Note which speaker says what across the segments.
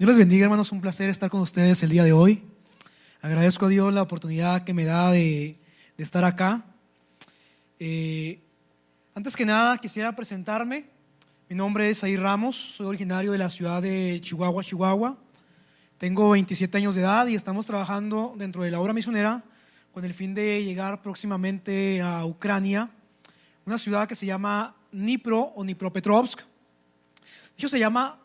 Speaker 1: Dios les bendiga, hermanos, un placer estar con ustedes el día de hoy. Agradezco a Dios la oportunidad que me da de estar acá. Antes que nada quisiera presentarme. Mi nombre es Saí Ramos, soy originario de la ciudad de Chihuahua, Chihuahua. Tengo 27 años de edad y estamos trabajando dentro de la obra misionera con el fin de llegar próximamente a Ucrania, una ciudad que se llama Dnipro o Dnipropetrovsk. De hecho,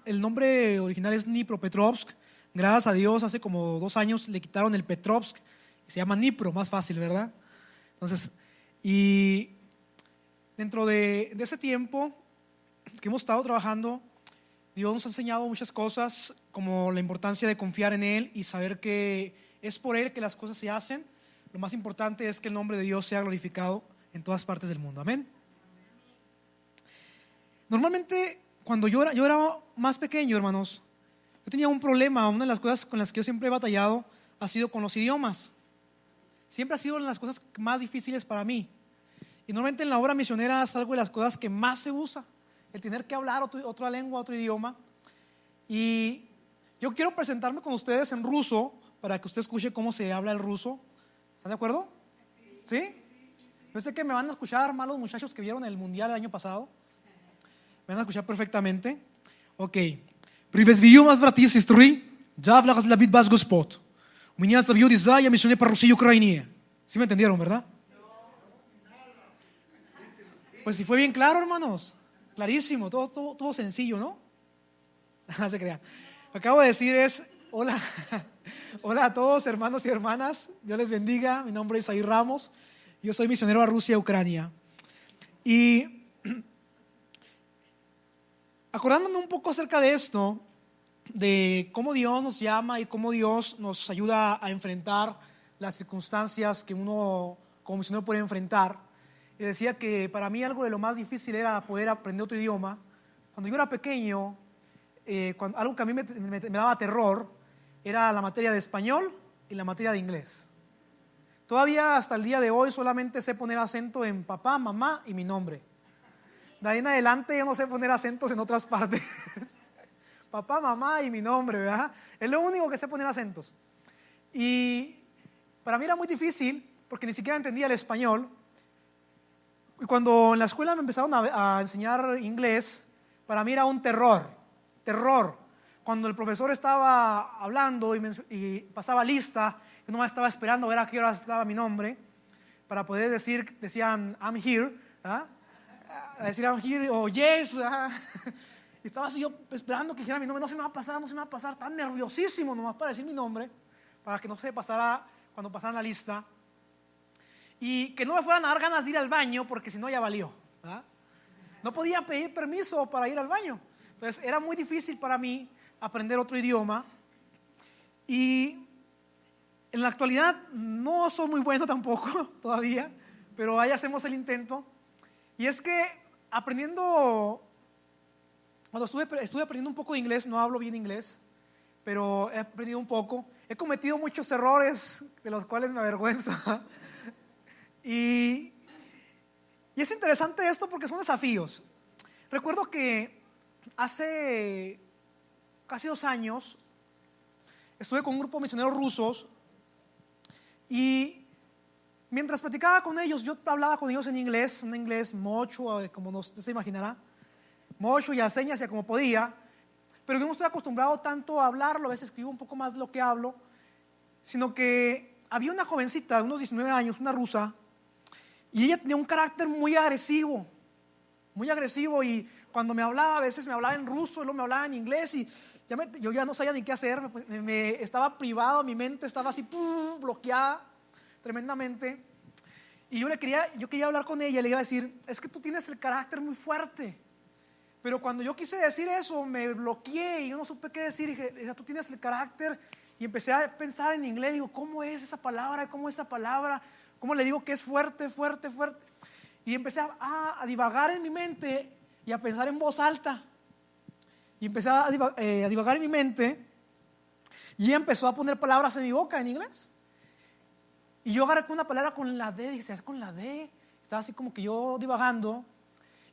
Speaker 1: el nombre original es Dnipropetrovsk. Gracias a Dios, hace como 2 años le quitaron el Petrovsk y se llama Dnipro, más fácil, ¿verdad? Entonces, y dentro de ese tiempo que hemos estado trabajando, Dios nos ha enseñado muchas cosas, como la importancia de confiar en Él y saber que es por Él que las cosas se hacen. Lo más importante es que el nombre de Dios sea glorificado en todas partes del mundo. Amén. Normalmente, cuando yo era más pequeño, hermanos, yo tenía un problema. Una de las cosas con las que yo siempre he batallado ha sido con los idiomas. Siempre ha sido una de las cosas más difíciles para mí. Y normalmente en la obra misionera es algo de las cosas que más se usa, el tener que hablar otra lengua, otro idioma. Y yo quiero presentarme con ustedes en ruso para que usted escuche cómo se habla el ruso. ¿Están de acuerdo? ¿Sí? Yo sé que me van a escuchar más los muchachos que vieron el mundial el año pasado. Me van a escuchar perfectamente. Ok. Привет вас, братья и сестры. Я благословит вас Господь. У меня зовут Иза, я миссионер по Руси и Украине. ¿Sí me entendieron, verdad? Pues si fue bien claro, hermanos. Clarísimo, todo sencillo, ¿no? No se crean. Lo que acabo de decir es, hola, hola a todos, hermanos y hermanas. Dios les bendiga. Mi nombre es Saí Ramos. Yo soy misionero a Rusia y Ucrania. Y acordándome un poco acerca de esto, de cómo Dios nos llama y cómo Dios nos ayuda a enfrentar las circunstancias que uno como misionero puede enfrentar, y decía que para mí algo de lo más difícil era poder aprender otro idioma. Cuando yo era pequeño, algo que a mí me daba terror era la materia de español y la materia de inglés. Todavía hasta el día de hoy solamente sé poner acento en papá, mamá y mi nombre. De ahí en adelante yo no sé poner acentos en otras partes. Papá, mamá y mi nombre, ¿verdad? Es lo único que sé poner acentos. Y para mí era muy difícil porque ni siquiera entendía el español. Y cuando en la escuela me empezaron a enseñar inglés, para mí era un terror. Cuando el profesor estaba hablando y pasaba lista, yo nomás estaba esperando a ver a qué hora estaba mi nombre para poder decían I'm here, ¿verdad? A decir I'm here o yes, ¿verdad? Y estaba así yo esperando que dijera mi nombre. No se me va a pasar, tan nerviosísimo nomás para decir mi nombre, para que no se pasara cuando pasaran la lista. Y que no me fueran a dar ganas de ir al baño, porque si no ya valió, ¿verdad? No podía pedir permiso para ir al baño. Entonces era muy difícil para mí aprender otro idioma. Y en la actualidad no soy muy bueno tampoco todavía, pero ahí hacemos el intento. Y es que cuando estuve aprendiendo un poco de inglés, no hablo bien inglés, pero he aprendido un poco. He cometido muchos errores de los cuales me avergüenzo. Y es interesante esto porque son desafíos. Recuerdo que hace casi 2 años estuve con un grupo de misioneros rusos y mientras platicaba con ellos, yo hablaba con ellos en inglés, un inglés mocho, como usted se imaginará, mocho y a señas y como podía, pero yo no estoy acostumbrado tanto a hablarlo, a veces escribo un poco más de lo que hablo, sino que había una jovencita de unos 19 años, una rusa, y ella tenía un carácter muy agresivo, y cuando me hablaba, a veces me hablaba en ruso, luego me hablaba en inglés y yo ya no sabía ni qué hacer, estaba privado, mi mente estaba así bloqueada tremendamente. Y yo quería hablar con ella y le iba a decir, es que tú tienes el carácter muy fuerte. Pero cuando yo quise decir eso, me bloqueé y yo no supe qué decir. Y dije, tú tienes el carácter. Y empecé a pensar en inglés. Digo, ¿cómo es esa palabra? ¿Cómo es esa palabra? ¿Cómo le digo que es fuerte? Y empecé a divagar en mi mente y a pensar en voz alta. Y empecé a divagar en mi mente. Y ella empezó a poner palabras en mi boca en inglés. Y yo agarré una palabra con la D. Dije, ¿es con la D? Estaba así como que yo divagando.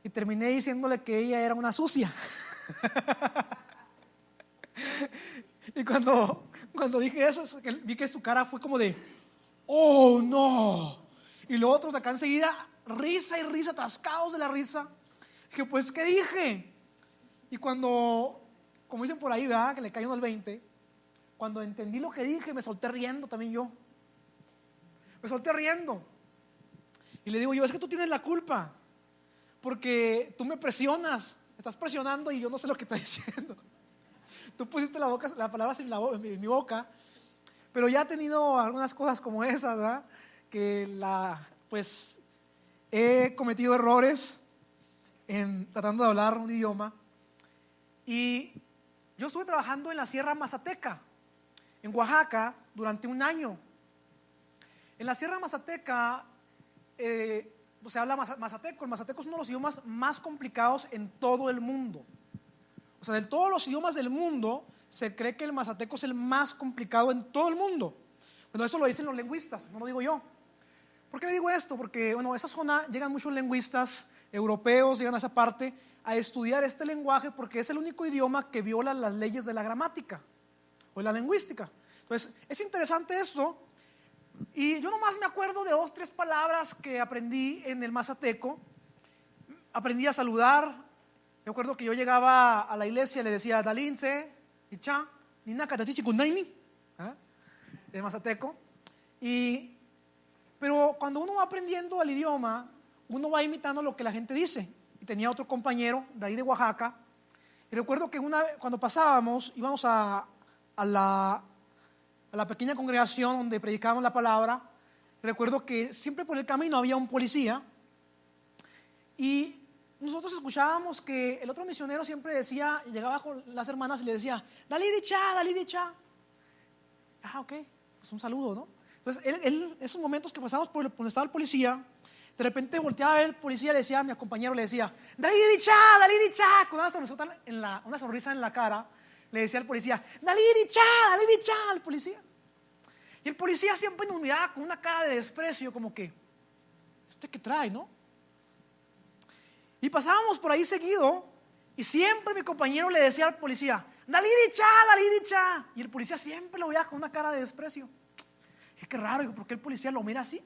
Speaker 1: Y terminé diciéndole que ella era una sucia. Y cuando dije eso, vi que su cara fue como de, oh no. Y los otros acá enseguida, risa y risa, atascados de la risa. Dije, pues, ¿qué dije? Y como dicen por ahí, ¿verdad? Que le cae uno el 20. Cuando entendí lo que dije, me solté riendo también yo. Me solté riendo. Y le digo yo, es que tú tienes la culpa. Porque tú me presionas. Me estás presionando y yo no sé lo que estoy diciendo. Tú pusiste las palabras en mi boca. Pero ya he tenido algunas cosas como esas, ¿verdad? Que pues he cometido errores en tratando de hablar un idioma. Y yo estuve trabajando en la Sierra Mazateca, en Oaxaca, durante un año. En la Sierra Mazateca se habla mazateco. El mazateco es uno de los idiomas más complicados en todo el mundo. O sea, de todos los idiomas del mundo, se cree que el mazateco es el más complicado en todo el mundo. Bueno, eso lo dicen los lingüistas, no lo digo yo. ¿Por qué le digo esto? Porque, bueno, a esa zona llegan muchos lingüistas europeos, llegan a esa parte a estudiar este lenguaje porque es el único idioma que viola las leyes de la gramática o de la lingüística. Entonces, es interesante esto. Y yo nomás me acuerdo de 2 o 3 palabras que aprendí en el mazateco. Aprendí a saludar. Me acuerdo que yo llegaba a la iglesia y le decía Dalince, Icha, Nina Katachichi Kunaini, de mazateco. Pero cuando uno va aprendiendo el idioma, uno va imitando lo que la gente dice. Y tenía otro compañero de ahí de Oaxaca. Y recuerdo que cuando pasábamos, íbamos a la pequeña congregación donde predicábamos la palabra. Recuerdo que siempre por el camino había un policía. Y nosotros escuchábamos que el otro misionero siempre decía, llegaba con las hermanas y le decía, Dalí dicha, Dalí dicha. Ah, ok, pues un saludo, ¿no? Entonces, esos momentos que pasamos por donde estaba el policía, de repente volteaba a ver el policía y le decía a mi compañero, le decía, Dalí dicha, con una sonrisa en la cara, le decía al policía, Dalí dicha, al policía. Y el policía siempre nos miraba con una cara de desprecio, como que, ¿qué trae, no? Y pasábamos por ahí seguido, y siempre mi compañero le decía al policía, Dalí dicha. Y el policía siempre lo veía con una cara de desprecio. Es que raro, ¿por qué el policía lo mira así?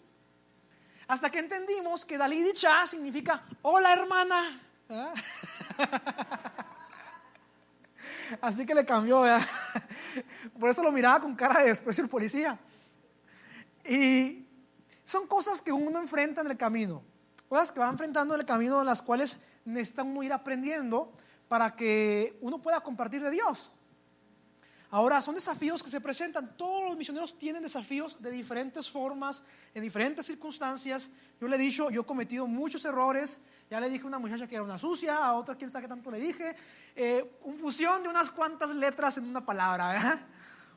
Speaker 1: Hasta que entendimos que Dalí dicha significa, hola hermana. ¿Ah? Así que le cambió, ¿verdad? Por eso lo miraba con cara de desprecio el policía. Y son cosas que uno enfrenta en el camino. Cosas que va enfrentando en el camino, en las cuales necesita uno ir aprendiendo para que uno pueda compartir de Dios. Ahora, son desafíos que se presentan. Todos los misioneros tienen desafíos de diferentes formas, en diferentes circunstancias. Yo le he dicho, yo he cometido muchos errores. Ya le dije a una muchacha que era una sucia, a otra quién sabe qué tanto le dije. Confusión de unas cuantas letras en una palabra, ¿verdad?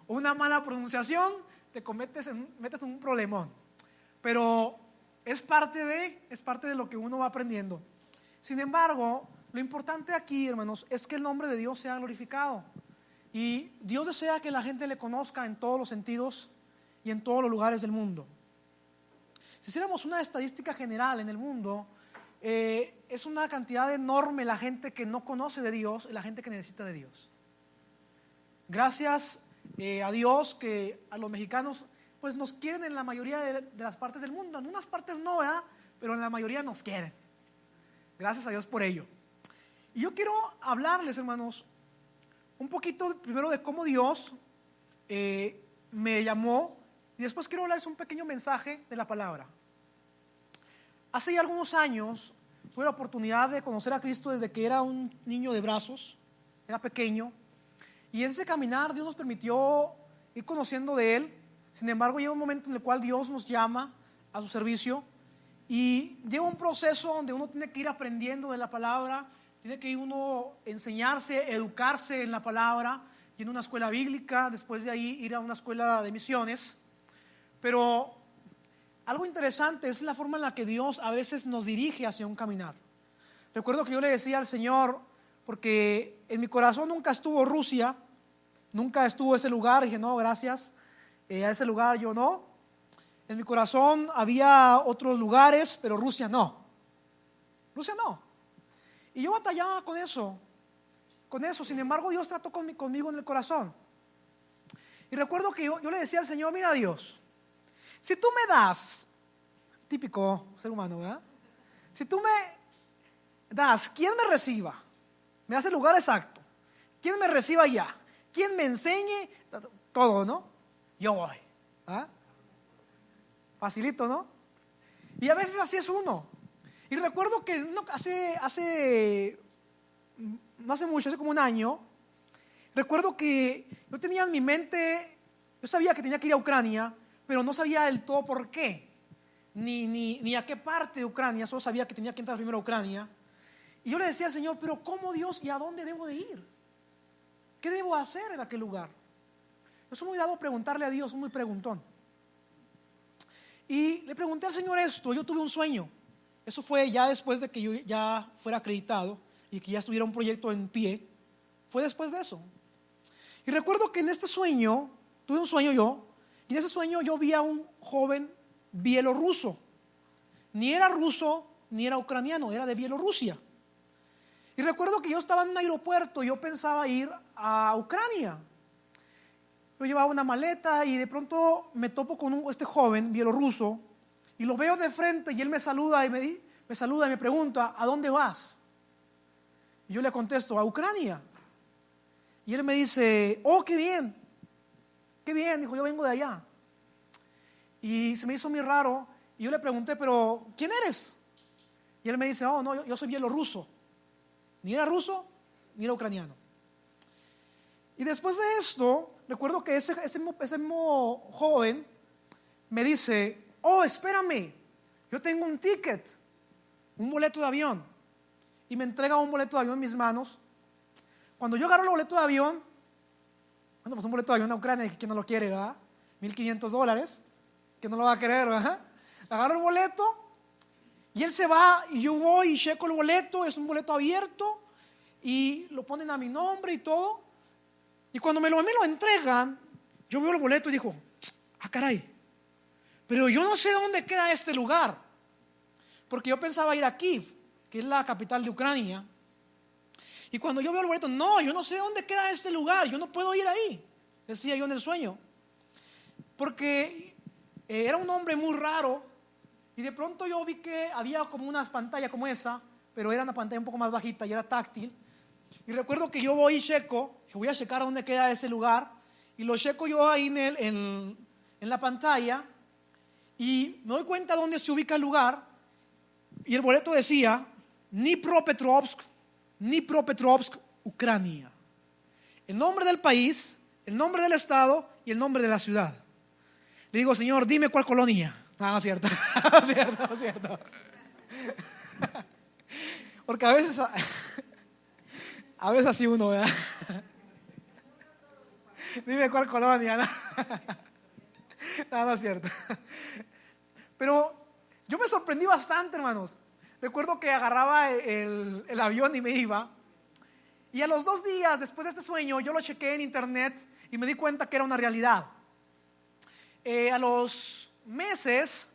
Speaker 1: Una mala pronunciación, te metes en un problemón. Pero es parte de lo que uno va aprendiendo. Sin embargo, lo importante aquí, hermanos, es que el nombre de Dios sea glorificado. Y Dios desea que la gente le conozca en todos los sentidos y en todos los lugares del mundo. Si hiciéramos una estadística general en el mundo, es una cantidad enorme la gente que no conoce de Dios y la gente que necesita de Dios. Gracias a Dios que a los mexicanos pues nos quieren en la mayoría de las partes del mundo. En unas partes no, ¿verdad? Pero en la mayoría nos quieren. Gracias a Dios por ello. Y yo quiero hablarles, hermanos, un poquito primero de cómo Dios me llamó, y después quiero hablarles un pequeño mensaje de la palabra. Hace ya algunos años tuve la oportunidad de conocer a Cristo desde que era un niño de brazos, era pequeño, y en ese caminar Dios nos permitió ir conociendo de Él. Sin embargo, llega un momento en el cual Dios nos llama a su servicio y llega un proceso donde uno tiene que ir aprendiendo de la palabra. Tiene que ir uno enseñarse, educarse en la palabra, y en una escuela bíblica, después de ahí ir a una escuela de misiones. Pero algo interesante es la forma en la que Dios a veces nos dirige hacia un caminar. Recuerdo que yo le decía al Señor, porque en mi corazón nunca estuvo Rusia, nunca estuvo ese lugar, y dije, no, gracias, a ese lugar yo no. En mi corazón había otros lugares, pero Rusia no. Y yo batallaba con eso. Sin embargo, Dios trató conmigo en el corazón. Y recuerdo que yo le decía al Señor, mira Dios, si tú me das, típico ser humano, ¿verdad? Si tú me das, ¿quién me reciba? Me das el lugar exacto. ¿Quién me reciba allá? ¿Quién me enseñe? Todo, ¿no? Yo voy. ¿Ah? Facilito, ¿no? Y a veces así es uno. Y recuerdo que no hace mucho, hace como un año, recuerdo que yo tenía en mi mente, yo sabía que tenía que ir a Ucrania, pero no sabía del todo por qué, ni a qué parte de Ucrania, solo sabía que tenía que entrar primero a Ucrania. Y yo le decía al Señor, pero ¿cómo, Dios, y a dónde debo de ir? ¿Qué debo hacer en aquel lugar? Yo soy muy dado a preguntarle a Dios, soy muy preguntón. Y le pregunté al Señor esto, yo tuve un sueño. Eso fue ya después de que yo ya fuera acreditado y que ya estuviera un proyecto en pie. Fue después de eso. Y recuerdo que en este sueño, tuve un sueño yo, y en ese sueño yo vi a un joven bielorruso. Ni era ruso, ni era ucraniano, era de Bielorrusia. Y recuerdo que yo estaba en un aeropuerto y yo pensaba ir a Ucrania. Yo llevaba una maleta y de pronto me topo con este joven bielorruso y lo veo de frente y él me saluda y me pregunta, ¿a dónde vas? Y yo le contesto, a Ucrania. Y él me dice, oh, qué bien, dijo, yo vengo de allá. Y se me hizo muy raro y yo le pregunté, pero ¿quién eres? Y él me dice, oh, no, yo soy bielorruso. Ni era ruso, ni era ucraniano. Y después de esto, recuerdo que ese mismo joven me dice, oh, espérame, yo tengo un ticket, un boleto de avión. Y me entrega un boleto de avión en mis manos. Cuando yo agarro el boleto de avión, bueno, pues un boleto de avión a Ucrania, ¿quién no lo quiere, verdad? $1,500, ¿quién no lo va a querer, verdad? Agarro el boleto y él se va y yo voy y checo el boleto, es un boleto abierto y lo ponen a mi nombre y todo. Y cuando me lo entregan, yo veo el boleto y digo, ah, caray, pero yo no sé dónde queda este lugar, porque yo pensaba ir a Kiev, que es la capital de Ucrania. Y cuando yo veo el boleto, no, yo no sé dónde queda este lugar, yo no puedo ir ahí, decía yo en el sueño, porque era un hombre muy raro. Y de pronto yo vi que había como una pantalla como esa, pero era una pantalla un poco más bajita y era táctil. Y recuerdo que yo voy y checo, que voy a checar dónde queda ese lugar, y lo checo yo ahí en la pantalla, y me doy cuenta dónde se ubica el lugar, y el boleto decía, Dnipropetrovsk, Ucrania. El nombre del país, el nombre del estado y el nombre de la ciudad. Le digo, Señor, dime cuál colonia. No, no es cierto, no es cierto. Porque a veces así uno, ¿verdad? Dime cuál colonia, ¿no? No es cierto. Pero yo me sorprendí bastante, hermanos. Recuerdo que agarraba el avión y me iba. Y a los 2 días después de este sueño, yo lo chequé en internet y me di cuenta que era una realidad. A los meses,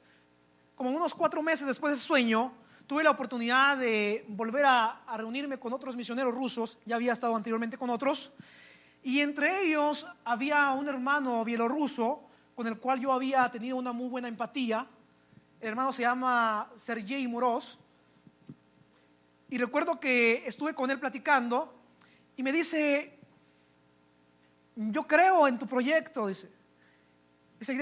Speaker 1: como unos 4 meses después de ese sueño, tuve la oportunidad de volver a reunirme con otros misioneros rusos. Ya había estado anteriormente con otros, y entre ellos había un hermano bielorruso con el cual yo había tenido una muy buena empatía. El hermano se llama Sergei Moroz, y recuerdo que estuve con él platicando y me dice, yo creo en tu proyecto, dice,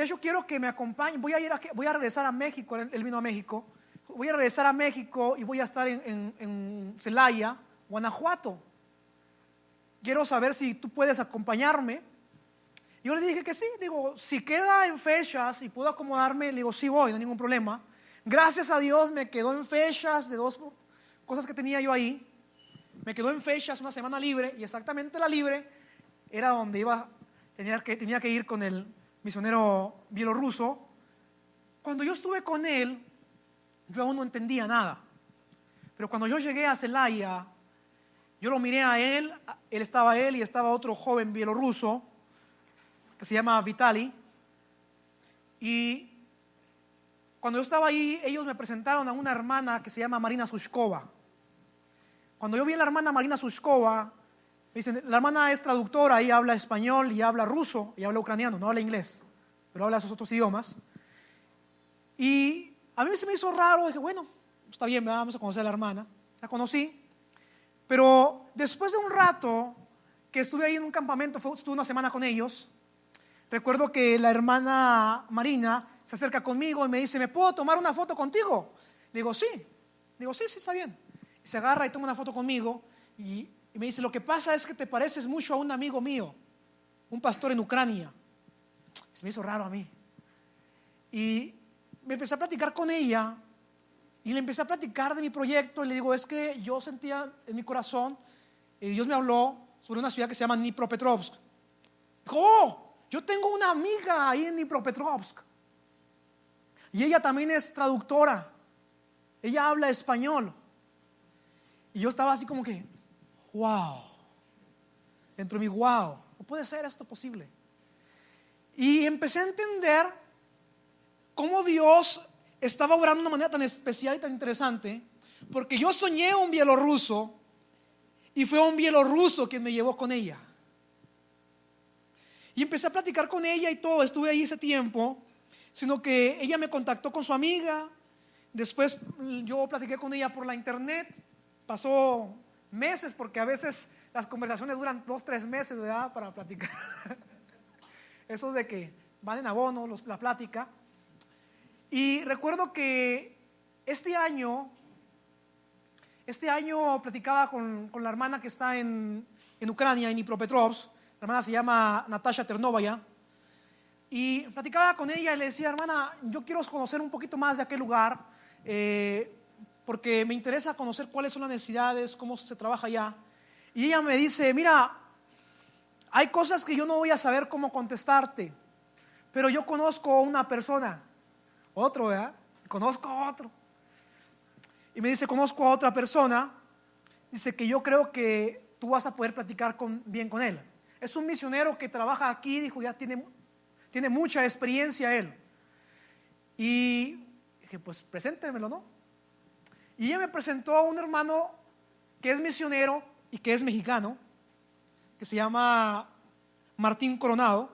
Speaker 1: yo quiero que me acompañen, voy a regresar a México. Él vino a México, voy a regresar a México y voy a estar en Celaya, Guanajuato. Quiero saber si tú puedes acompañarme. Yo le dije que sí, digo, si queda en fechas y puedo acomodarme, le digo, sí voy, no hay ningún problema. Gracias a Dios me quedó en fechas de 2 cosas que tenía yo ahí. Me quedó en fechas una semana libre, y exactamente la libre era donde tenía que ir con el misionero bielorruso. Cuando yo estuve con él, yo aún no entendía nada, pero cuando yo llegué a Celaya, yo lo miré a él estaba y estaba otro joven bielorruso que se llama Vitali, y cuando yo estaba ahí, ellos me presentaron a una hermana que se llama Marina Sushkova. Cuando yo vi a la hermana Marina Sushkova, Me dicen, la hermana es traductora, ella habla español y habla ruso y habla ucraniano, no habla inglés, pero habla esos otros idiomas. Y a mí se me hizo raro, dije, bueno, está bien, vamos a conocer a la hermana. La conocí, pero después de un rato que estuve ahí en un campamento, estuve una semana con ellos, recuerdo que la hermana Marina se acerca conmigo y me dice, ¿me puedo tomar una foto contigo? Le digo, sí. Sí, está bien. Y se agarra y toma una foto conmigo y me dice, lo que pasa es que te pareces mucho a un amigo mío, un pastor en Ucrania. Se me hizo raro a mí. Y me empecé a platicar con ella y le empecé a platicar de mi proyecto y le digo, es que yo sentía en mi corazón, Dios me habló sobre una ciudad que se llama Dnipropetrovsk. Dijo, oh, yo tengo una amiga ahí en Dnipropetrovsk y ella también es traductora, ella habla español. Y yo estaba así como que, wow, dentro de mí, wow, ¿no puede ser esto posible? Y empecé a entender cómo Dios estaba obrando de una manera tan especial y tan interesante, porque yo soñé un bielorruso y fue un bielorruso quien me llevó con ella. Y empecé a platicar con ella y todo, estuve ahí ese tiempo, sino que ella me contactó con su amiga, después yo platiqué con ella por la internet, pasó meses, porque a veces las conversaciones duran 2-3 meses, ¿verdad? Para platicar. Eso de que van en abono, la plática. Y recuerdo que este año platicaba con la hermana que está en Ucrania, en Dnipropetrovsk. La hermana se llama Natasha Ternovaya. Y platicaba con ella y le decía, hermana, yo quiero conocer un poquito más de aquel lugar, porque me interesa conocer cuáles son las necesidades, cómo se trabaja allá. Y ella me dice, mira, hay cosas que yo no voy a saber cómo contestarte, pero yo conozco a una persona, otro, ¿verdad? Conozco a otro. Y me dice, conozco a otra persona, dice que yo creo que tú vas a poder platicar bien con él. Es un misionero que trabaja aquí, dijo, ya tiene mucha experiencia él. Y dije, pues preséntemelo, ¿no? Y ella me presentó a un hermano que es misionero y que es mexicano, que se llama Martín Coronado.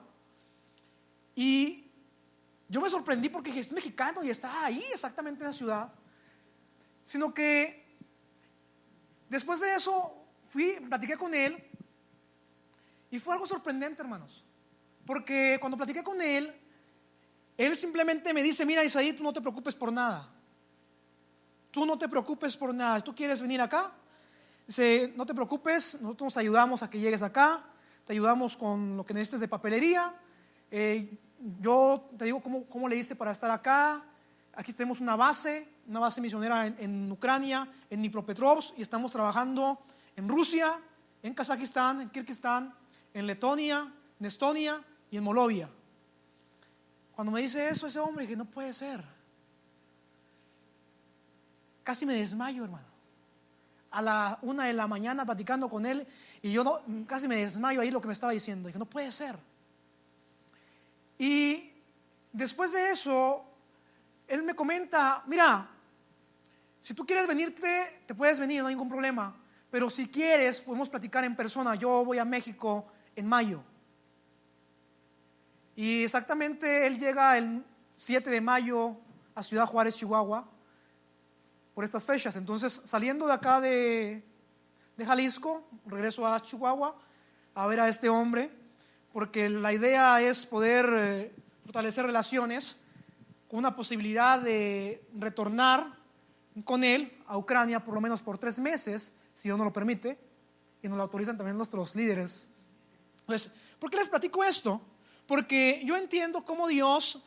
Speaker 1: Y yo me sorprendí porque es mexicano y está ahí exactamente en la ciudad. Sino que después de eso platiqué con él y fue algo sorprendente, hermanos. Porque cuando platiqué con él simplemente me dice, mira Isaí, tú no te preocupes por nada. Tú no te preocupes por nada. ¿Tú quieres venir acá? Dice, no te preocupes, nosotros nos ayudamos a que llegues acá, te ayudamos con lo que necesites de papelería. Yo te digo cómo le hice para estar acá. Aquí tenemos una base misionera en Ucrania, en Dnipropetrovsk, y estamos trabajando en Rusia, en Kazajistán, en Kirguistán, en Letonia, en Estonia y en Moldavia. Cuando me dice eso ese hombre, dije, no puede ser. Casi me desmayo, hermano. A la 1 de la mañana platicando con él y yo casi me desmayo ahí lo que me estaba diciendo. Dije, no puede ser. Y después de eso, él me comenta, mira, si tú quieres venirte, te puedes venir, no hay ningún problema. Pero si quieres, podemos platicar en persona. Yo voy a México en mayo. Y exactamente él llega el 7 de mayo a Ciudad Juárez, Chihuahua, por estas fechas. Entonces, saliendo de acá de Jalisco, regreso a Chihuahua a ver a este hombre, porque la idea es poder fortalecer relaciones con una posibilidad de retornar con él a Ucrania por lo menos por 3 meses, si Dios nos lo permite, y nos lo autorizan también nuestros líderes. Pues, ¿por qué les platico esto? Porque yo entiendo cómo Dios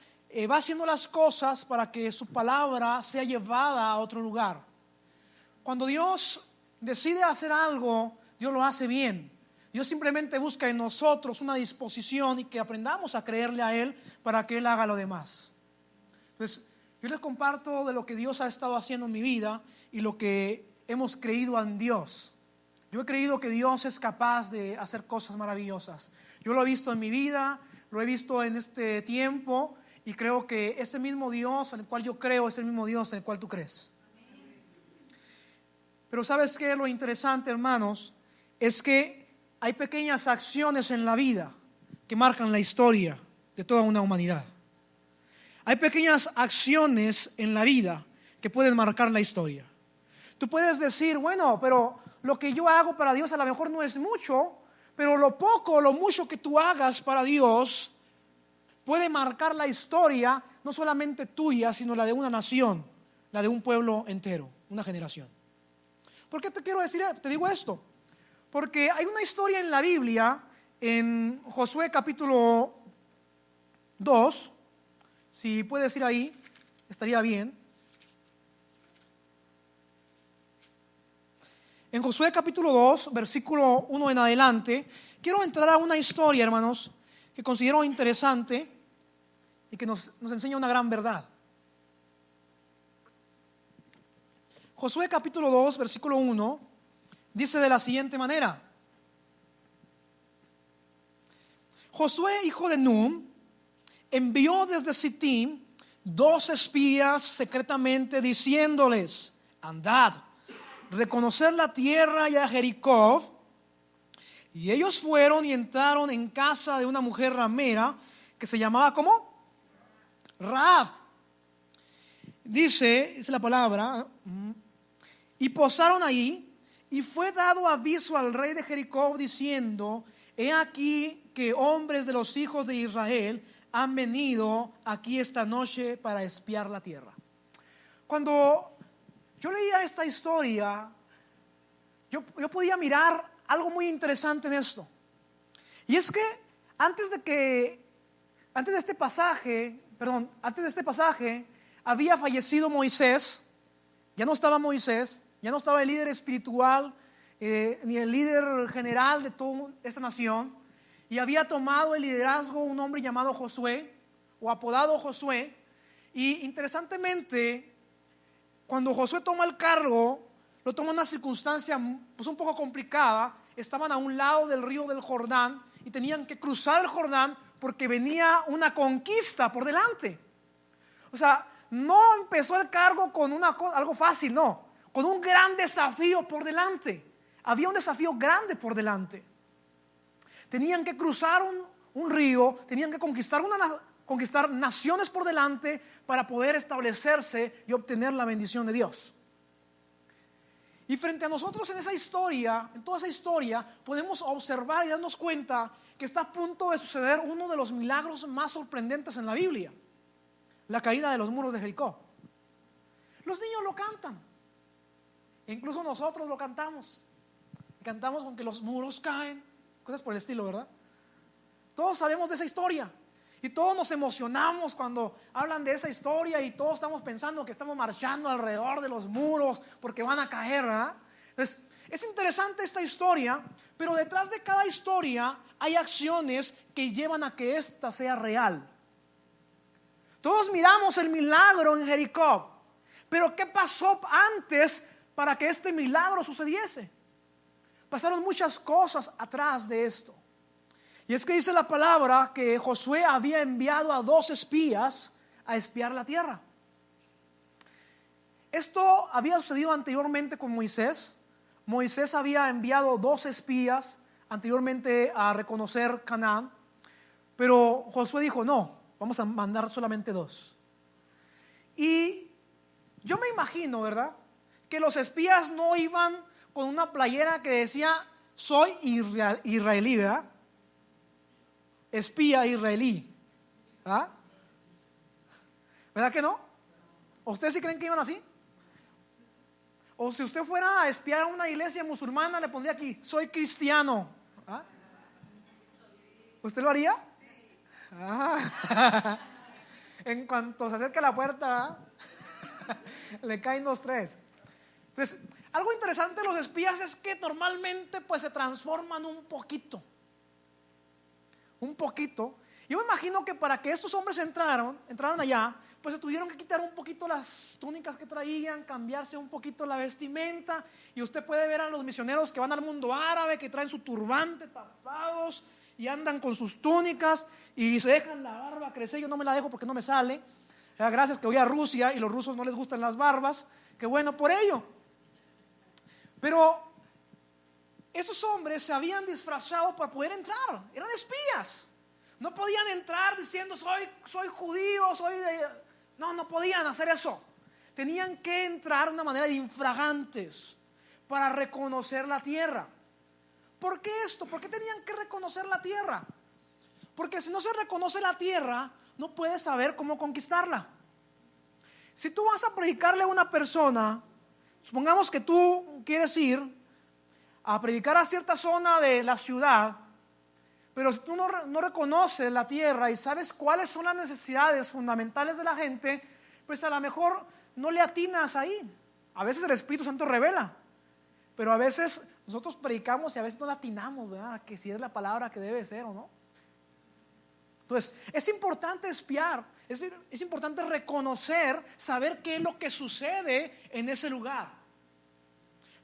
Speaker 1: va haciendo las cosas para que su palabra sea llevada a otro lugar. Cuando Dios decide hacer algo, Dios lo hace bien. Dios simplemente busca en nosotros una disposición y que aprendamos a creerle a Él para que Él haga lo demás. Entonces, yo les comparto de lo que Dios ha estado haciendo en mi vida y lo que hemos creído en Dios. Yo he creído que Dios es capaz de hacer cosas maravillosas. Yo lo he visto en mi vida, lo he visto en este tiempo y creo que este mismo Dios en el cual yo creo es el mismo Dios en el cual tú crees. Pero ¿sabes qué? Lo interesante, hermanos, es que hay pequeñas acciones en la vida que marcan la historia de toda una humanidad. Hay pequeñas acciones en la vida que pueden marcar la historia. Tú puedes decir, bueno, pero lo que yo hago para Dios a lo mejor no es mucho, pero lo poco o lo mucho que tú hagas para Dios puede marcar la historia, no solamente tuya, sino la de una nación, la de un pueblo entero, una generación. ¿Por qué te digo esto? Porque hay una historia en la Biblia, en Josué capítulo 2, si puedes ir ahí, estaría bien. En Josué capítulo 2, versículo 1 en adelante, quiero entrar a una historia, hermanos, que considero interesante y que nos enseña una gran verdad. Josué capítulo 2, versículo 1, dice de la siguiente manera: Josué, hijo de Nun, envió desde Sittim 2 espías secretamente diciéndoles: andad, reconocer la tierra y a Jericó. Y ellos fueron y entraron en casa de una mujer ramera que se llamaba, ¿cómo? Rahab. Dice la palabra, y posaron ahí, y fue dado aviso al rey de Jericó diciendo: he aquí que hombres de los hijos de Israel han venido aquí esta noche para espiar la tierra. Cuando yo leía esta historia, yo podía mirar algo muy interesante en esto. Y es que antes de este pasaje había fallecido Moisés. Ya no estaba Moisés, ya no estaba el líder espiritual, ni el líder general de toda esta nación. Y había tomado el liderazgo un hombre llamado Josué, o apodado Josué. Y interesantemente, cuando Josué toma el cargo, lo toma en una circunstancia pues un poco complicada. Estaban a un lado del río del Jordán y tenían que cruzar el Jordán porque venía una conquista por delante. O sea, no empezó el cargo con algo fácil, no, con un gran desafío por delante. Había un desafío grande por delante. Tenían que cruzar un río, tenían que conquistar naciones por delante para poder establecerse y obtener la bendición de Dios. Y frente a nosotros en toda esa historia, podemos observar y darnos cuenta que está a punto de suceder uno de los milagros más sorprendentes en la Biblia: la caída de los muros de Jericó. Los niños lo cantan, e incluso nosotros lo cantamos. Cantamos con que los muros caen, cosas por el estilo, ¿verdad? Todos sabemos de esa historia y todos nos emocionamos cuando hablan de esa historia, y todos estamos pensando que estamos marchando alrededor de los muros porque van a caer, ¿verdad? Entonces, es interesante esta historia, pero detrás de cada historia hay acciones que llevan a que ésta sea real. Todos miramos el milagro en Jericó, pero ¿qué pasó antes para que este milagro sucediese? Pasaron muchas cosas atrás de esto. Y es que dice la palabra que Josué había enviado a 2 espías a espiar la tierra. Esto había sucedido anteriormente con Moisés. Moisés había enviado 2 espías anteriormente a reconocer Canaán, pero Josué dijo: no, vamos a mandar solamente 2. Y yo me imagino, ¿verdad?, que los espías no iban con una playera que decía: soy israelí, ¿verdad? Espía israelí. ¿Ah? ¿Verdad que no? ¿Ustedes sí creen que iban así? O si usted fuera a espiar a una iglesia musulmana, le pondría aquí: soy cristiano. ¿Ah? ¿Usted lo haría? Ah. En cuanto se acerca a la puerta, le caen 2, 3. Entonces, algo interesante de los espías es que normalmente pues se transforman un poquito. Yo me imagino que para que estos hombres entraran allá, pues se tuvieron que quitar un poquito las túnicas que traían, cambiarse un poquito la vestimenta. Y usted puede ver a los misioneros que van al mundo árabe, que traen su turbante tapados y andan con sus túnicas y se dejan la barba crecer. Yo no me la dejo porque no me sale. Gracias que voy a Rusia y los rusos no les gustan las barbas. Qué bueno por ello. Pero esos hombres se habían disfrazado para poder entrar. Eran espías. No podían entrar diciendo soy judío, no podían hacer eso. Tenían que entrar de una manera de infragantes para reconocer la tierra. ¿Por qué esto? ¿Por qué tenían que reconocer la tierra? Porque si no se reconoce la tierra, no puedes saber cómo conquistarla. Si tú vas a predicarle a una persona, supongamos que tú quieres ir a predicar a cierta zona de la ciudad, pero si tú no reconoces la tierra y sabes cuáles son las necesidades fundamentales de la gente, pues a lo mejor no le atinas ahí. A veces el Espíritu Santo revela, pero a veces nosotros predicamos y a veces no le atinamos, ¿verdad? Que si es la palabra que debe ser o no. Entonces, es importante espiar, es importante reconocer, saber qué es lo que sucede en ese lugar,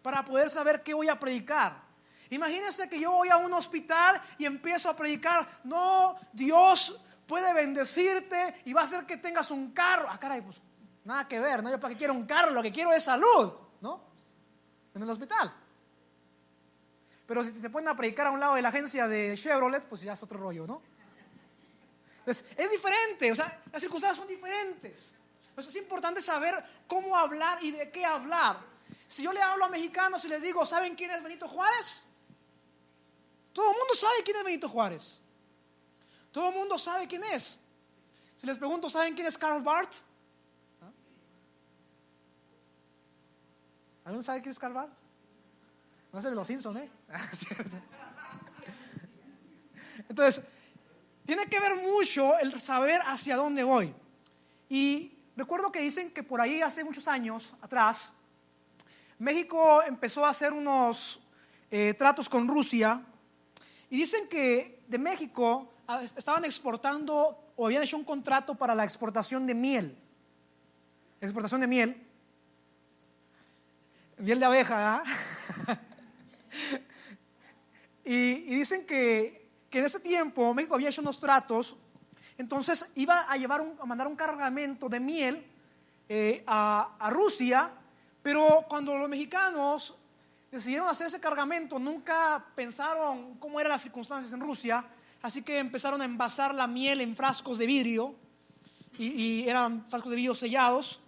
Speaker 1: para poder saber qué voy a predicar. Imagínense que yo voy a un hospital y empiezo a predicar, no, Dios puede bendecirte y va a hacer que tengas un carro. Ah, caray, pues nada que ver, ¿no? Yo para qué quiero un carro, lo que quiero es salud, ¿no? En el hospital. Pero si te ponen a predicar a un lado de la agencia de Chevrolet, pues ya es otro rollo, ¿no? Entonces, es diferente, o sea, las circunstancias son diferentes. Entonces, es importante saber cómo hablar y de qué hablar. Si yo le hablo a mexicanos y les digo, ¿saben quién es Benito Juárez? Todo el mundo sabe quién es Benito Juárez. Todo el mundo sabe quién es. Si les pregunto, ¿saben quién es Karl Barth? ¿Ah? ¿Alguien sabe quién es Karl Barth? No es el de los Simpsons, ¿eh? Entonces, tiene que ver mucho el saber hacia dónde voy. Y recuerdo que dicen que por ahí hace muchos años atrás, México empezó a hacer unos tratos con Rusia. Y dicen que de México estaban exportando o habían hecho un contrato para la exportación de miel. Exportación de miel. Miel de abeja, ¿eh? y dicen que en ese tiempo México había hecho unos tratos. Entonces iba a mandar un cargamento de miel a Rusia. Pero cuando los mexicanos decidieron hacer ese cargamento, nunca pensaron cómo eran las circunstancias en Rusia, así que empezaron a envasar la miel en frascos de vidrio, y eran frascos de vidrio sellados.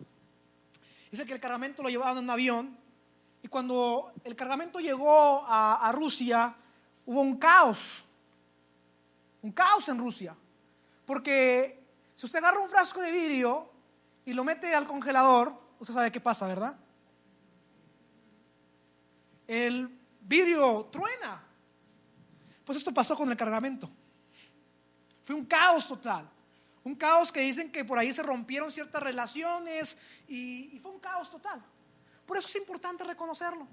Speaker 1: Dice que el cargamento lo llevaban en un avión, y cuando el cargamento llegó a Rusia, hubo un caos en Rusia, porque si usted agarra un frasco de vidrio y lo mete al congelador, usted sabe qué pasa, ¿verdad? El vidrio truena. Pues esto pasó con el cargamento. Fue un caos total. Un caos que dicen que por ahí se rompieron ciertas relaciones y fue un caos total. Por eso es importante reconocerlo.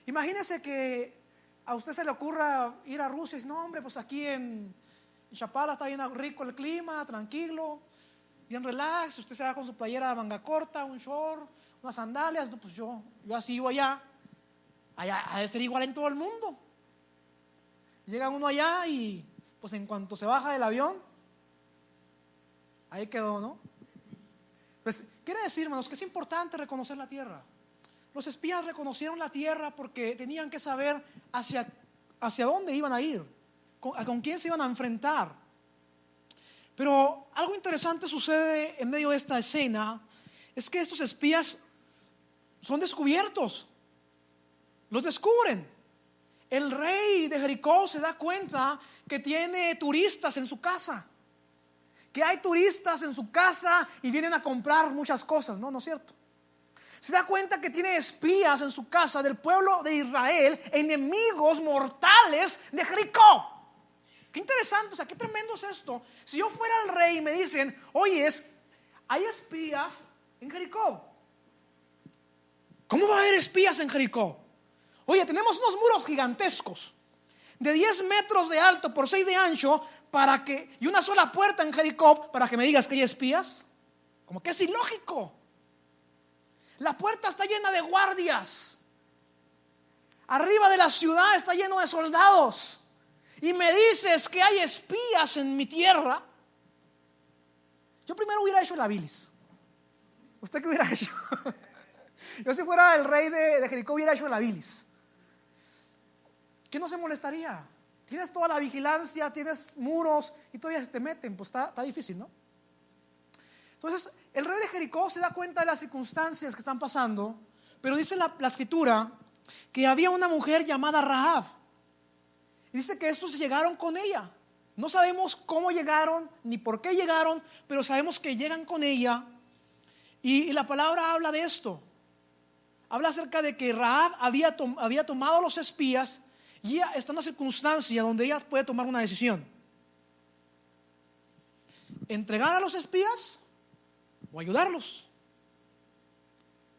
Speaker 1: Imagínese que a usted se le ocurra ir a Rusia y dice, no hombre, pues aquí en Chapala está bien rico el clima, tranquilo, bien relax. Usted se va con su playera de manga corta, un short, unas sandalias. No, pues yo así iba allá ha de ser igual en todo el mundo. Llega uno allá y pues en cuanto se baja del avión, ahí quedó, ¿no? Pues quiere decir, hermanos, que es importante reconocer la tierra. Los espías reconocieron la tierra porque tenían que saber hacia dónde iban a ir, con quién se iban a enfrentar. Pero algo interesante sucede en medio de esta escena, es que estos espías son descubiertos. Los descubren. El rey de Jericó se da cuenta que tiene turistas en su casa, que hay turistas en su casa y vienen a comprar muchas cosas, ¿no es cierto? Se da cuenta que tiene espías en su casa del pueblo de Israel, enemigos mortales de Jericó. Qué interesante, o sea, qué tremendo es esto. Si yo fuera el rey y me dicen, oye, hay espías en Jericó. ¿Cómo va a haber espías en Jericó? Oye, tenemos unos muros gigantescos de 10 metros de alto por 6 de ancho y una sola puerta en Jericó para que me digas que hay espías. Como que es ilógico. La puerta está llena de guardias. Arriba de la ciudad está lleno de soldados. Y me dices que hay espías en mi tierra. Yo primero hubiera hecho la bilis. ¿Usted qué hubiera hecho? Yo si fuera el rey de Jericó hubiera hecho la bilis. ¿quién no se molestaría? Tienes toda la vigilancia, tienes muros y todavía se te meten, pues está difícil, ¿no? Entonces, el rey de Jericó se da cuenta de las circunstancias que están pasando, pero dice la escritura que había una mujer llamada Rahab. Y dice que estos llegaron con ella. No sabemos cómo llegaron ni por qué llegaron, pero sabemos que llegan con ella. Y la palabra habla de esto. Habla acerca de que Rahab había tomado a los espías y ella está en una circunstancia donde ella puede tomar una decisión: entregar a los espías o ayudarlos.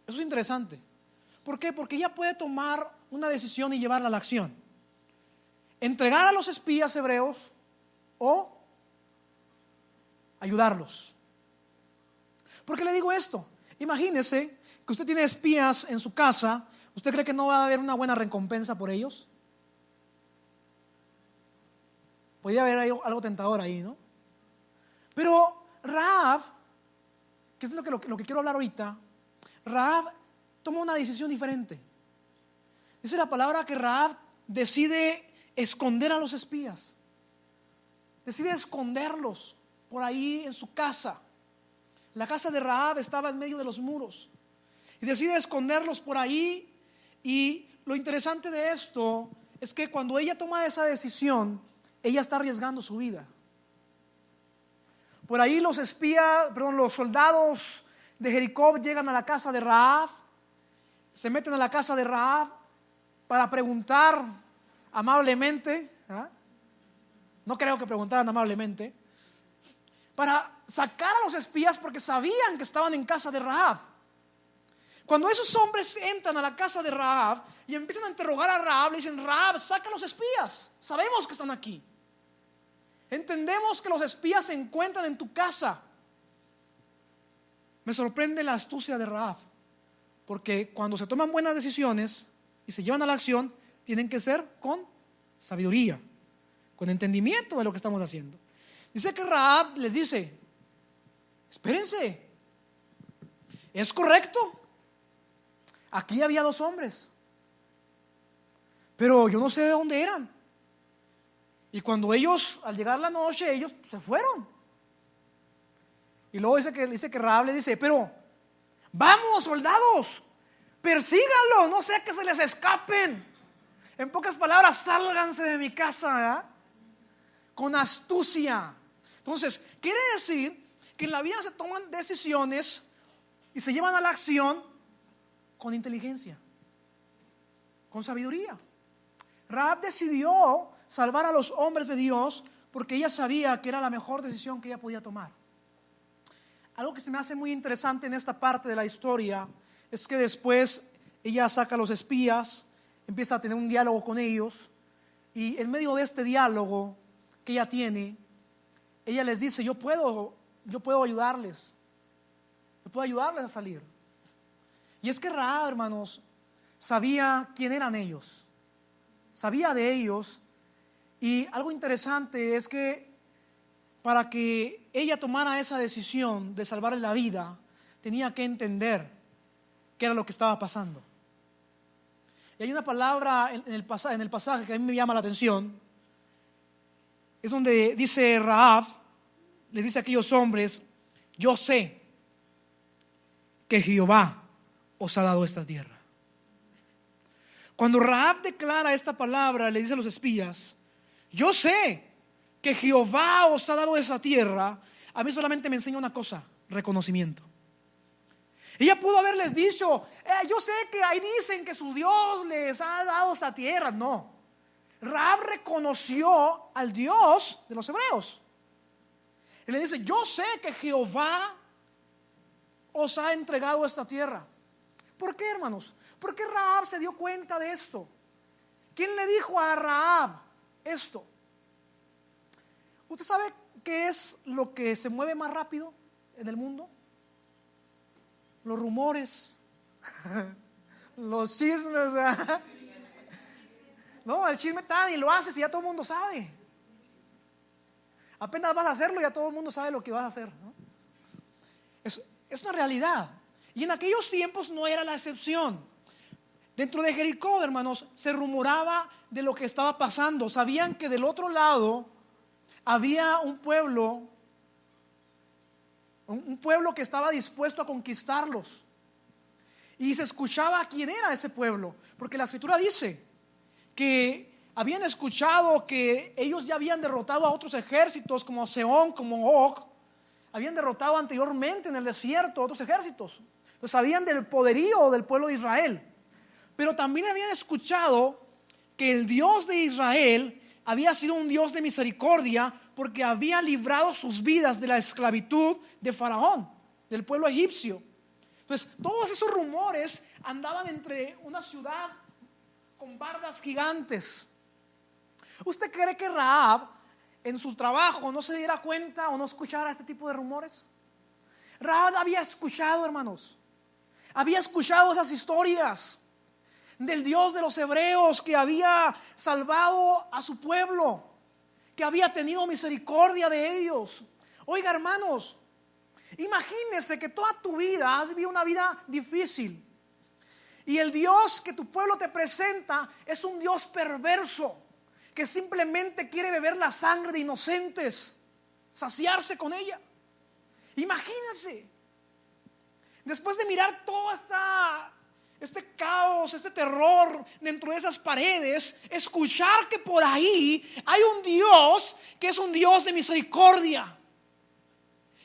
Speaker 1: Eso es interesante. ¿Por qué? Porque ella puede tomar una decisión y llevarla a la acción: entregar a los espías hebreos o ayudarlos. ¿Por qué le digo esto? Imagínese que usted tiene espías en su casa. ¿Usted cree que no va a haber una buena recompensa por ellos? Podría haber algo tentador ahí, ¿no? Pero Rahab, que es lo que quiero hablar ahorita, Rahab toma una decisión diferente. Dice la palabra que Rahab decide esconder a los espías. Decide esconderlos por ahí en su casa. La casa de Rahab estaba en medio de los muros. Y decide esconderlos por ahí. Y lo interesante de esto es que cuando ella toma esa decisión, ella está arriesgando su vida. Por ahí los soldados de Jericó llegan a la casa de Rahab. Se meten a la casa de Rahab para preguntar amablemente. No creo que preguntaran amablemente. Para sacar a los espías, porque sabían que estaban en casa de Rahab. Cuando esos hombres entran a la casa de Rahab y empiezan a interrogar a Rahab, le dicen: Rahab, saca a los espías, sabemos que están aquí, entendemos que los espías se encuentran en tu casa. Me sorprende la astucia de Rahab, porque cuando se toman buenas decisiones y se llevan a la acción, tienen que ser con sabiduría, con entendimiento de lo que estamos haciendo. Dice que Rahab les dice: espérense, es correcto, aquí había 2 hombres, pero yo no sé de dónde eran. Y cuando ellos, al llegar la noche, ellos se fueron. Y luego dice que Rahab le dice: pero vamos, soldados, persíganlo, no sea que se les escapen. En pocas palabras, sálganse de mi casa, ¿verdad? Con astucia. Entonces, quiere decir que en la vida se toman decisiones y se llevan a la acción con inteligencia, con sabiduría. Rahab decidió salvar a los hombres de Dios porque ella sabía que era la mejor decisión que ella podía tomar. Algo que se me hace muy interesante en esta parte de la historia es que después ella saca a los espías, empieza a tener un diálogo con ellos, y en medio de este diálogo que ella tiene, ella les dice: yo puedo ayudarles, yo puedo ayudarles a salir. Y es que Rahab, hermanos, sabía quién eran ellos, sabía de ellos. Y algo interesante es que para que ella tomara esa decisión de salvarle la vida, tenía que entender qué era lo que estaba pasando. Y hay una palabra en el pasaje que a mí me llama la atención. Es donde dice Rahab, le dice a aquellos hombres: yo sé que Jehová os ha dado esta tierra. Cuando Rahab declara esta palabra, le dice a los espías: yo sé que Jehová os ha dado esa tierra. A mí solamente me enseña una cosa: reconocimiento. Ella pudo haberles dicho: yo sé que ahí dicen que su Dios les ha dado esta tierra. No, Rahab reconoció al Dios de los hebreos. Y le dice: yo sé que Jehová os ha entregado esta tierra. ¿Por qué, hermanos? ¿Por qué Rahab se dio cuenta de esto? ¿Quién le dijo a Rahab esto? ¿Usted sabe qué es lo que se mueve más rápido en el mundo? Los rumores, los chismes. No, el chisme tan y lo haces y ya todo el mundo sabe. Apenas vas a hacerlo, ya todo el mundo sabe lo que vas a hacer, ¿no? Es una realidad. Y en aquellos tiempos no era la excepción. Dentro de Jericó, hermanos, se rumoraba de lo que estaba pasando. Sabían que del otro lado había un pueblo que estaba dispuesto a conquistarlos. Y se escuchaba quién era ese pueblo, porque la Escritura dice que habían escuchado que ellos ya habían derrotado a otros ejércitos como Sehón, como Og. Habían derrotado anteriormente en el desierto a otros ejércitos. Pues sabían del poderío del pueblo de Israel. Pero también habían escuchado que el Dios de Israel había sido un Dios de misericordia, porque había librado sus vidas de la esclavitud de Faraón, del pueblo egipcio. Entonces, todos esos rumores andaban entre una ciudad con bardas gigantes. ¿Usted cree que Rahab en su trabajo no se diera cuenta o no escuchara este tipo de rumores? Rahab había escuchado, hermanos, había escuchado esas historias del Dios de los hebreos que había salvado a su pueblo, que había tenido misericordia de ellos. Oiga, hermanos, imagínese que toda tu vida has vivido una vida difícil y el Dios que tu pueblo te presenta es un Dios perverso que simplemente quiere beber la sangre de inocentes, saciarse con ella. Imagínense, después de mirar todo este caos, este terror dentro de esas paredes, escuchar que por ahí hay un Dios que es un Dios de misericordia,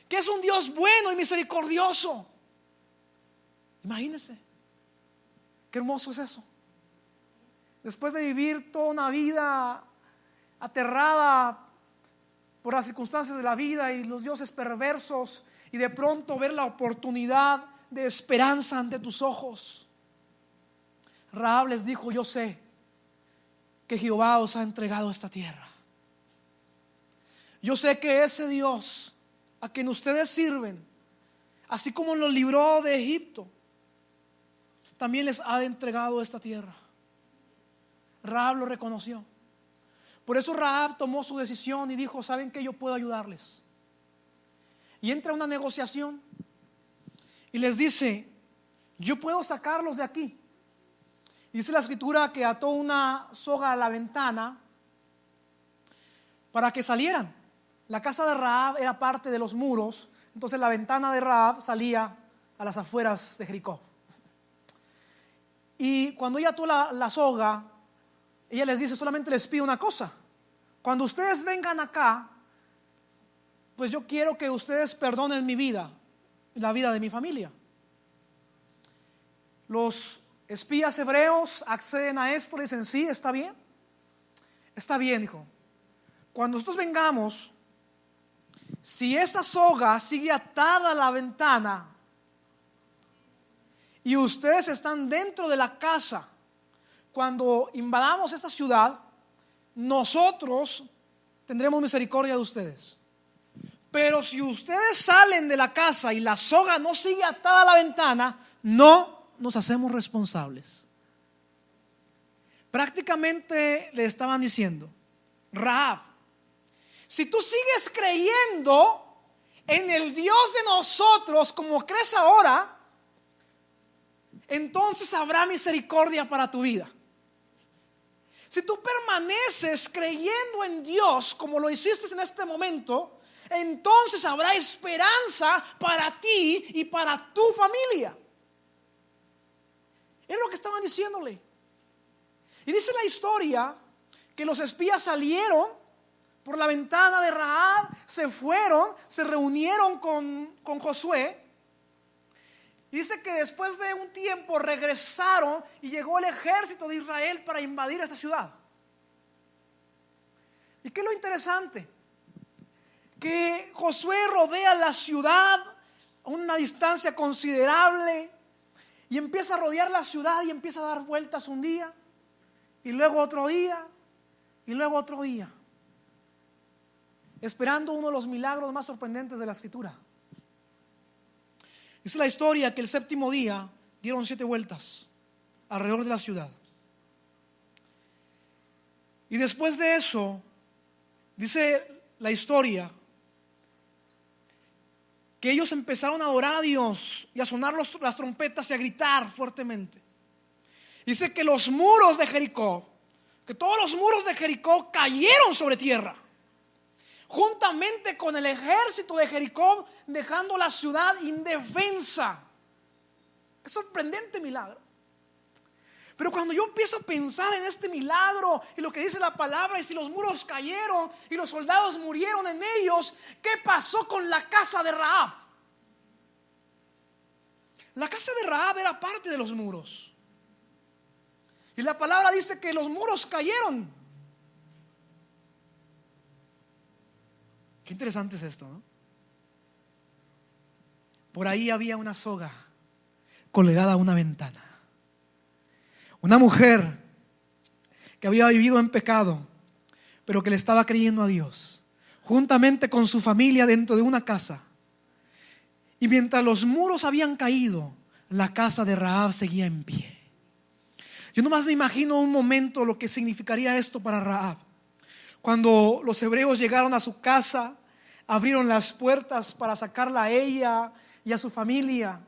Speaker 1: que es un Dios bueno y misericordioso. Imagínense, qué hermoso es eso. Después de vivir toda una vida aterrada por las circunstancias de la vida y los dioses perversos, y de pronto ver la oportunidad de esperanza ante tus ojos. Rahab les dijo: yo sé que Jehová os ha entregado esta tierra. Yo sé que ese Dios a quien ustedes sirven, así como los libró de Egipto, también les ha entregado esta tierra. Rahab lo reconoció. Por eso Rahab tomó su decisión y dijo: ¿saben qué? Yo puedo ayudarles. Y entra a una negociación y les dice: yo puedo sacarlos de aquí. Dice la Escritura que ató una soga a la ventana para que salieran. La casa de Rahab era parte de los muros, entonces la ventana de Rahab salía a las afueras de Jericó. Y cuando ella ató la soga, ella les dice: solamente les pido una cosa. Cuando ustedes vengan acá, pues yo quiero que ustedes perdonen mi vida, la vida de mi familia. Los espías hebreos acceden a esto, le dicen: sí, está bien. Está bien, dijo. Cuando nosotros vengamos, si esa soga sigue atada a la ventana y ustedes están dentro de la casa, cuando invadamos esta ciudad, nosotros tendremos misericordia de ustedes. Pero si ustedes salen de la casa y la soga no sigue atada a la ventana, no nos hacemos responsables. Prácticamente le estaban diciendo: Rahab, si tú sigues creyendo en el Dios de nosotros como crees ahora, entonces habrá misericordia para tu vida. Si tú permaneces creyendo en Dios como lo hiciste en este momento, entonces habrá esperanza para ti y para tu familia. Es lo que estaban diciéndole. Y dice la historia que los espías salieron por la ventana de Rahab, se fueron, se reunieron con Josué. Y dice que después de un tiempo regresaron y llegó el ejército de Israel para invadir esta ciudad. ¿Y qué es lo interesante? Que Josué rodea la ciudad a una distancia considerable y empieza a rodear la ciudad y empieza a dar vueltas un día y luego otro día y luego otro día, esperando uno de los milagros más sorprendentes de la Escritura. Dice la historia que el séptimo día dieron 7 vueltas alrededor de la ciudad. Y después de eso, dice la historia que ellos empezaron a adorar a Dios y a sonar las trompetas y a gritar fuertemente. Dice que los muros de Jericó, que todos los muros de Jericó cayeron sobre tierra, juntamente con el ejército de Jericó, dejando la ciudad indefensa. Qué sorprendente milagro. Pero cuando yo empiezo a pensar en este milagro y lo que dice la palabra, y si los muros cayeron y los soldados murieron en ellos, ¿qué pasó con la casa de Rahab? La casa de Rahab era parte de los muros. Y la palabra dice que los muros cayeron. Qué interesante es esto, ¿no? Por ahí había una soga colgada a una ventana. Una mujer que había vivido en pecado, pero que le estaba creyendo a Dios, juntamente con su familia dentro de una casa. Y mientras los muros habían caído, la casa de Rahab seguía en pie. Yo nomás me imagino un momento lo que significaría esto para Rahab. Cuando los hebreos llegaron a su casa, abrieron las puertas para sacarla a ella y a su familia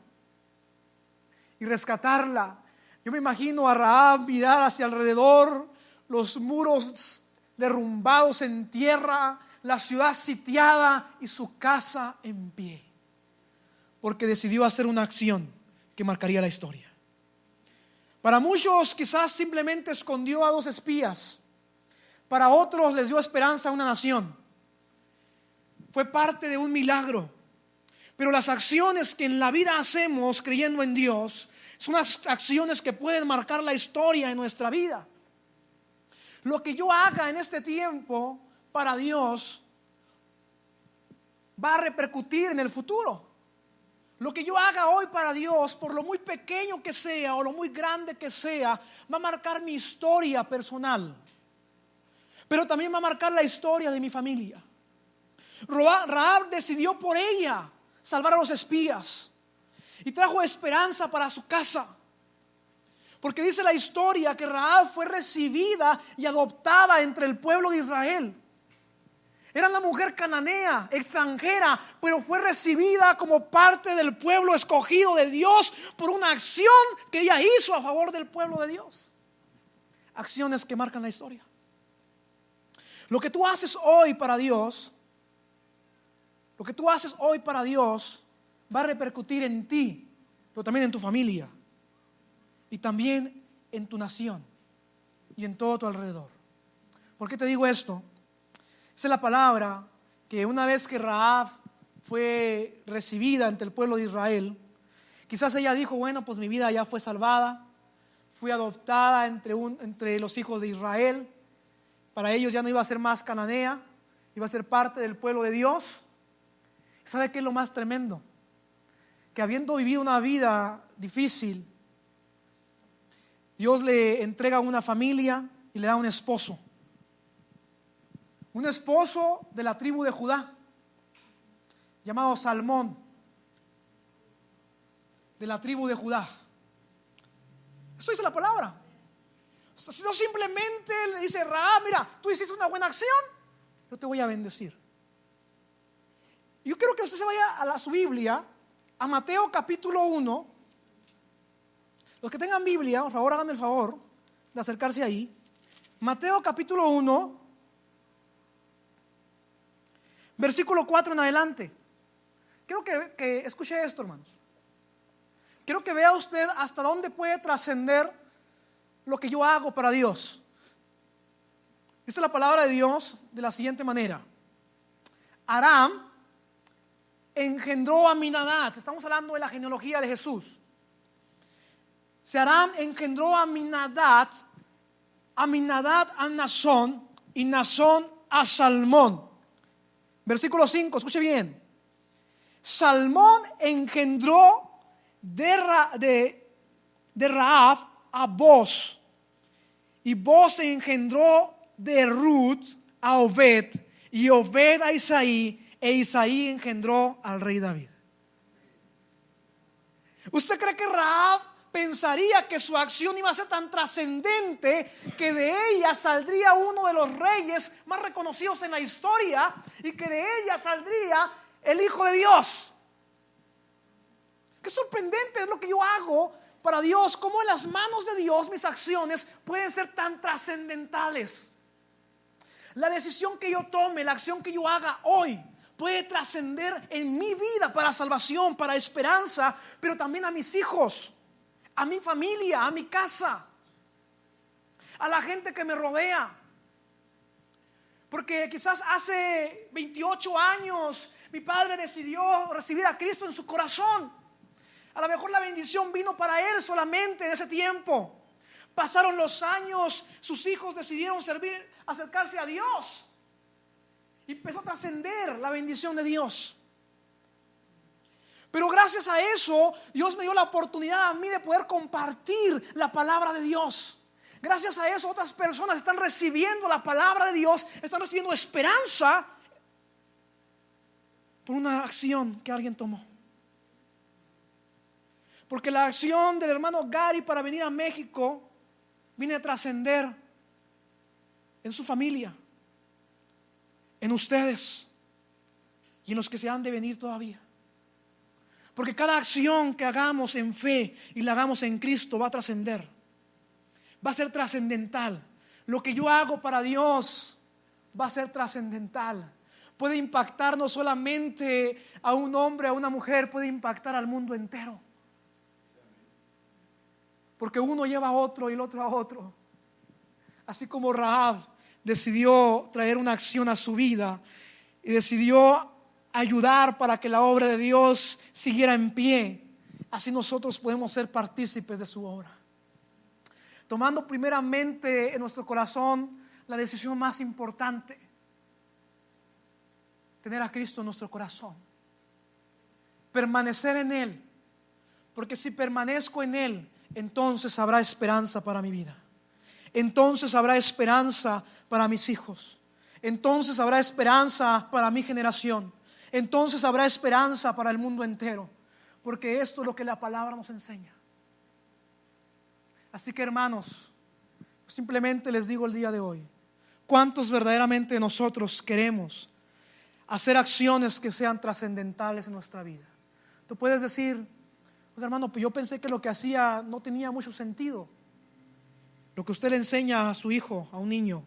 Speaker 1: y rescatarla. Yo me imagino a Rahab mirar hacia alrededor, los muros derrumbados en tierra, la ciudad sitiada y su casa en pie, porque decidió hacer una acción que marcaría la historia. Para muchos quizás simplemente escondió a 2 espías, para otros les dio esperanza a una nación. Fue parte de un milagro. Pero las acciones que en la vida hacemos creyendo en Dios son las acciones que pueden marcar la historia en nuestra vida. Lo que yo haga en este tiempo para Dios va a repercutir en el futuro. Lo que yo haga hoy para Dios, por lo muy pequeño que sea o lo muy grande que sea, va a marcar mi historia personal, pero también va a marcar la historia de mi familia. Rahab decidió por ella salvar a los espías y trajo esperanza para su casa, porque dice la historia que Rahab fue recibida y adoptada entre el pueblo de Israel. Era una mujer cananea, extranjera, pero fue recibida como parte del pueblo escogido de Dios por una acción que ella hizo a favor del pueblo de Dios. Acciones que marcan la historia. Lo que tú haces hoy para Dios, va a repercutir en ti, pero también en tu familia y también en tu nación y en todo tu alrededor. ¿Por qué te digo esto? Esa es la palabra que una vez que Rahab fue recibida ante el pueblo de Israel, quizás ella dijo, bueno, pues mi vida ya fue salvada, fui adoptada entre los hijos de Israel, para ellos ya no iba a ser más cananea, iba a ser parte del pueblo de Dios. ¿Sabe qué es lo más tremendo? Que habiendo vivido una vida difícil, Dios le entrega una familia y le da un esposo. Un esposo de la tribu de Judá, llamado Salmón, de la tribu de Judá. Eso dice la palabra. O sea, si no simplemente le dice, Rahab, mira, tú hiciste una buena acción, yo te voy a bendecir. Yo quiero que usted se vaya a su Biblia, a Mateo capítulo 1. Los que tengan Biblia, por favor, hagan el favor de acercarse ahí. Mateo capítulo 1. Versículo 4 en adelante. Quiero que escuche esto, hermanos. Quiero que vea usted hasta dónde puede trascender lo que yo hago para Dios. Dice la palabra de Dios de la siguiente manera. Aram engendró a Aminadab. Estamos hablando de la genealogía de Jesús. Aram engendró a Aminadab, Aminadab a Nazón y Nazón a Salmón. Versículo 5, escuche bien. Salmón engendró de Rahab a Boz, y Boz engendró de Ruth a Obed, y Obed a Isaí, e Isaí engendró al rey David. ¿Usted cree que Rahab pensaría que su acción iba a ser tan trascendente que de ella saldría uno de los reyes más reconocidos en la historia y que de ella saldría el Hijo de Dios? Qué sorprendente es lo que yo hago para Dios, cómo en las manos de Dios mis acciones pueden ser tan trascendentales. La decisión que yo tome, la acción que yo haga hoy puede trascender en mi vida para salvación, para esperanza, pero también a mis hijos, a mi familia, a mi casa, a la gente que me rodea. Porque quizás hace 28 años mi padre decidió recibir a Cristo en su corazón. A lo mejor la bendición vino para él solamente en ese tiempo. Pasaron los años, sus hijos decidieron acercarse a Dios. Y empezó a trascender la bendición de Dios. Pero gracias a eso, Dios me dio la oportunidad a mí de poder compartir la palabra de Dios. Gracias a eso, otras personas están recibiendo la palabra de Dios, están recibiendo esperanza por una acción que alguien tomó. Porque la acción del hermano Gary para venir a México viene a trascender en su familia, en ustedes y en los que se han de venir todavía. Porque cada acción que hagamos en fe y la hagamos en Cristo va a trascender, va a ser trascendental. Lo que yo hago para Dios va a ser trascendental. Puede impactar no solamente a un hombre, a una mujer, puede impactar al mundo entero. Porque uno lleva a otro y el otro a otro. Así como Rahab decidió traer una acción a su vida y decidió ayudar para que la obra de Dios siguiera en pie, así nosotros podemos ser partícipes de su obra. Tomando primeramente en nuestro corazón la decisión más importante: tener a Cristo en nuestro corazón, permanecer en Él, porque si permanezco en Él, entonces habrá esperanza para mi vida. Entonces habrá esperanza para mis hijos. Entonces habrá esperanza para mi generación. Entonces habrá esperanza para el mundo entero. Porque esto es lo que la palabra nos enseña. Así que, hermanos, simplemente les digo el día de hoy: ¿cuántos verdaderamente nosotros queremos hacer acciones que sean trascendentales en nuestra vida? Tú puedes decir: hermano, pues yo pensé que lo que hacía no tenía mucho sentido. Lo que usted le enseña a su hijo, a un niño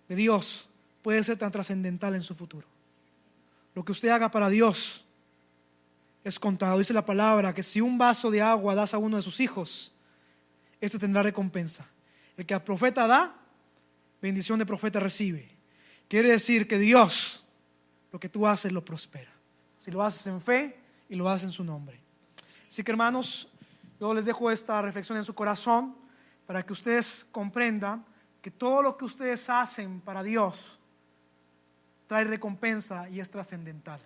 Speaker 1: de Dios, puede ser tan trascendental en su futuro. Lo que usted haga para Dios es contado. Dice la palabra que si un vaso de agua das a uno de sus hijos, este tendrá recompensa. El que al profeta da, bendición de profeta recibe. Quiere decir que Dios, lo que tú haces, lo prospera. Si lo haces en fe y lo haces en su nombre. Así que, hermanos, yo les dejo esta reflexión en su corazón para que ustedes comprendan que todo lo que ustedes hacen para Dios trae recompensa y es trascendental.